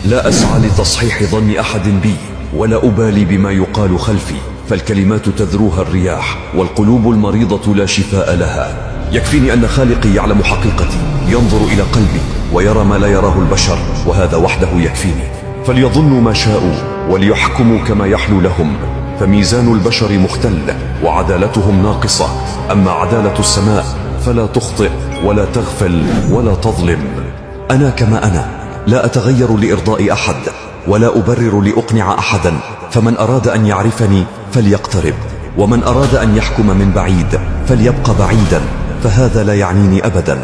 لا أسعى لتصحيح ظن أحد بي ولا أبالي بما يقال خلفي، فالكلمات تذروها الرياح والقلوب المريضة لا شفاء لها. يكفيني أن خالقي يعلم حقيقتي، ينظر إلى قلبي ويرى ما لا يراه البشر، وهذا وحده يكفيني. فليظنوا ما شاءوا وليحكموا كما يحلو لهم، فميزان البشر مختل وعدالتهم ناقصة، أما عدالة السماء فلا تخطئ ولا تغفل ولا تظلم. أنا كما أنا، لا أتغير لإرضاء أحد ولا أبرر لأقنع أحدا، فمن أراد أن يعرفني فليقترب، ومن أراد أن يحكم من بعيد فليبقى بعيدا، فهذا لا يعنيني أبدا.